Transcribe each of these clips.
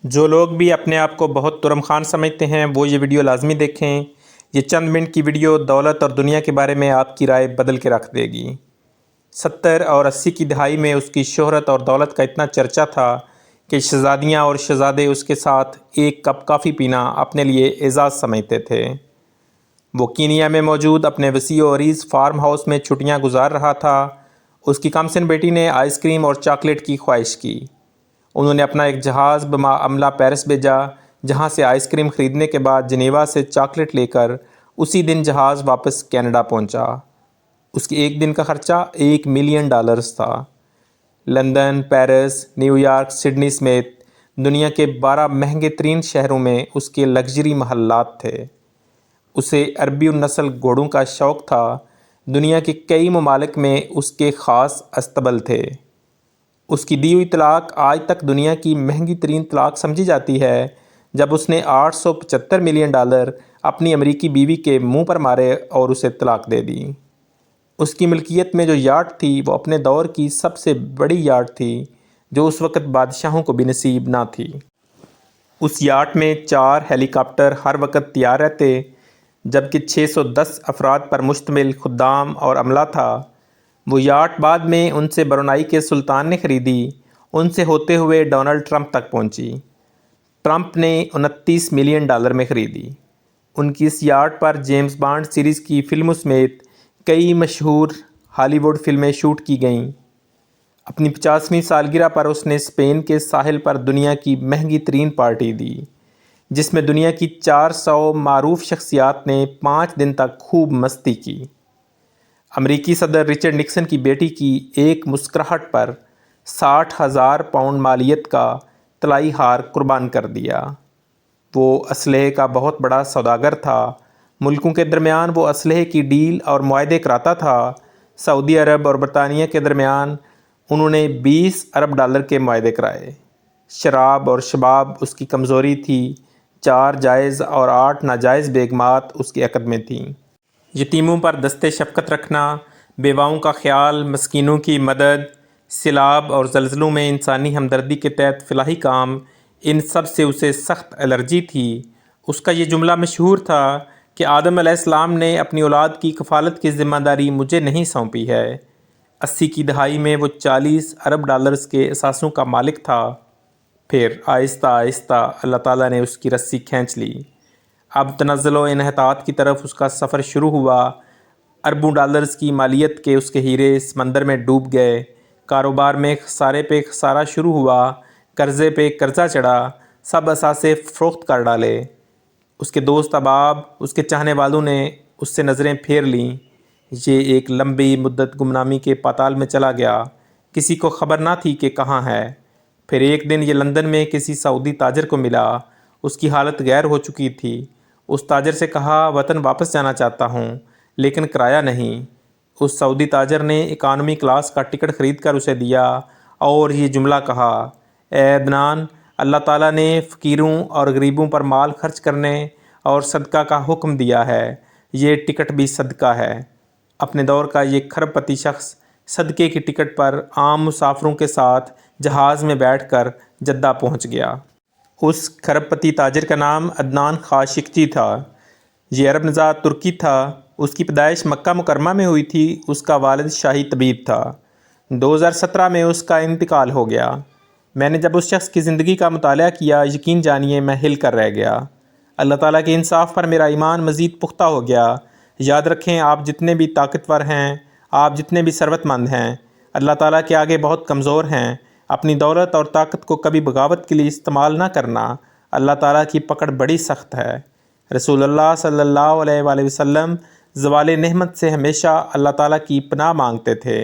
جو لوگ بھی اپنے آپ کو بہت ترم خان سمجھتے ہیں وہ یہ ویڈیو لازمی دیکھیں۔ یہ چند منٹ کی ویڈیو دولت اور دنیا کے بارے میں آپ کی رائے بدل کے رکھ دے گی۔ 70 اور 80 کی دہائی میں اس کی شہرت اور دولت کا اتنا چرچا تھا کہ شہزادیاں اور شہزادے اس کے ساتھ ایک کپ کافی پینا اپنے لیے اعزاز سمجھتے تھے۔ وہ کینیا میں موجود اپنے وسیع و عریض فارم ہاؤس میں چھٹیاں گزار رہا تھا۔ اس کی کمسن بیٹی نے آئس کریم اور چاکلیٹ کی خواہش کی۔ انہوں نے اپنا ایک جہاز عملہ پیرس بھیجا، جہاں سے آئس کریم خریدنے کے بعد جنیوا سے چاکلیٹ لے کر اسی دن جہاز واپس کینیڈا پہنچا۔ اس کی ایک دن کا خرچہ $1 ملین تھا۔ London, Paris, new York, Sydney سمیت دنیا کے 12 مہنگے ترین شہروں میں اس کے لگژری محلات تھے۔ اسے عربی النسل گھوڑوں کا شوق تھا۔ دنیا کے کئی ممالک میں اس کے خاص استبل تھے۔ اس کی دی ہوئی طلاق آج تک دنیا کی مہنگی ترین طلاق سمجھی جاتی ہے، جب اس نے $875 ملین اپنی امریکی بیوی کے منہ پر مارے اور اسے طلاق دے دی۔ اس کی ملکیت میں جو یاٹ تھی وہ اپنے دور کی سب سے بڑی یاٹ تھی، جو اس وقت بادشاہوں کو بھی نصیب نہ تھی۔ اس یاٹ میں 4 ہیلی کاپٹر ہر وقت تیار رہتے، جبکہ 610 افراد پر مشتمل خدام اور عملہ تھا۔ وہ یاٹ بعد میں ان سے برونائی کے سلطان نے خریدی، ان سے ہوتے ہوئے ڈونلڈ ٹرمپ تک پہنچی۔ ٹرمپ نے $29 ملین میں خریدی۔ ان کی اس یاٹ پر جیمز بانڈ سیریز کی فلموں سمیت کئی مشہور ہالی ووڈ فلمیں شوٹ کی گئیں۔ اپنی 50ویں سالگرہ پر اس نے اسپین کے ساحل پر دنیا کی مہنگی ترین پارٹی دی، جس میں دنیا کی 400 معروف شخصیات نے 5 دن تک خوب مستی کی۔ امریکی صدر رچرڈ نکسن کی بیٹی کی ایک مسکراہٹ پر 60,000 پاؤنڈ مالیت کا طلائی ہار قربان کر دیا۔ وہ اسلحے کا بہت بڑا سوداگر تھا۔ ملکوں کے درمیان وہ اسلحے کی ڈیل اور معاہدے کراتا تھا۔ سعودی عرب اور برطانیہ کے درمیان انہوں نے $20 ارب کے معاہدے کرائے۔ شراب اور شباب اس کی کمزوری تھی۔ 4 جائز اور 8 ناجائز بیگمات اس کے عقد میں تھیں۔ یتیموں پر دستِ شفقت رکھنا، بیواؤں کا خیال، مسکینوں کی مدد، سیلاب اور زلزلوں میں انسانی ہمدردی کے تحت فلاحی کام، ان سب سے اسے سخت الرجی تھی۔ اس کا یہ جملہ مشہور تھا کہ آدم علیہ السلام نے اپنی اولاد کی کفالت کی ذمہ داری مجھے نہیں سونپی ہے۔ 80 کی دہائی میں وہ $40 ارب کے اثاثوں کا مالک تھا۔ پھر آہستہ آہستہ اللہ تعالیٰ نے اس کی رسی کھینچ لی۔ اب تنزل و انحطاط کی طرف اس کا سفر شروع ہوا۔ اربوں ڈالرز کی مالیت کے اس کے ہیرے سمندر میں ڈوب گئے۔ کاروبار میں خسارے پہ خسارہ شروع ہوا، قرضے پہ قرضہ چڑھا، سب اثاثے فروخت کر ڈالے۔ اس کے دوست احباب، اس کے چاہنے والوں نے اس سے نظریں پھیر لیں۔ یہ ایک لمبی مدت گمنامی کے پاتال میں چلا گیا۔ کسی کو خبر نہ تھی کہ کہاں ہے۔ پھر ایک دن یہ لندن میں کسی سعودی تاجر کو ملا۔ اس کی حالت غیر ہو چکی تھی۔ اس تاجر سے کہا، وطن واپس جانا چاہتا ہوں، لیکن کرایہ نہیں۔ اس سعودی تاجر نے اکانومی کلاس کا ٹکٹ خرید کر اسے دیا اور یہ جملہ کہا، اے عدنان، اللہ تعالیٰ نے فقیروں اور غریبوں پر مال خرچ کرنے اور صدقہ کا حکم دیا ہے، یہ ٹکٹ بھی صدقہ ہے۔ اپنے دور کا یہ کھرب پتی شخص صدقے کی ٹکٹ پر عام مسافروں کے ساتھ جہاز میں بیٹھ کر جدہ پہنچ گیا۔ اس کھرب پتی تاجر کا نام عدنان خاشقجی تھا۔ یہ عرب نژاد ترکی تھا۔ اس کی پیدائش مکہ مکرمہ میں ہوئی تھی۔ اس کا والد شاہی طبیب تھا۔ 2017 میں اس کا انتقال ہو گیا۔ میں نے جب اس شخص کی زندگی کا مطالعہ کیا، یقین جانیے میں ہل کر رہ گیا۔ اللہ تعالیٰ کے انصاف پر میرا ایمان مزید پختہ ہو گیا۔ یاد رکھیں، آپ جتنے بھی طاقتور ہیں، آپ جتنے بھی ثروت مند ہیں، اللہ تعالیٰ کے آگے بہت کمزور ہیں۔ اپنی دولت اور طاقت کو کبھی بغاوت کے لیے استعمال نہ کرنا۔ اللہ تعالیٰ کی پکڑ بڑی سخت ہے۔ رسول اللہ صلی اللہ علیہ وآلہ وسلم زوال نعمت سے ہمیشہ اللہ تعالیٰ کی پناہ مانگتے تھے۔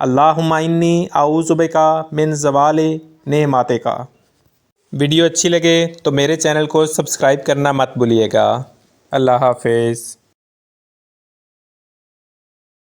اللہم انی اعوذ بک من زوال نعمتک۔ ویڈیو اچھی لگے تو میرے چینل کو سبسکرائب کرنا مت بھولیے گا۔ اللہ حافظ۔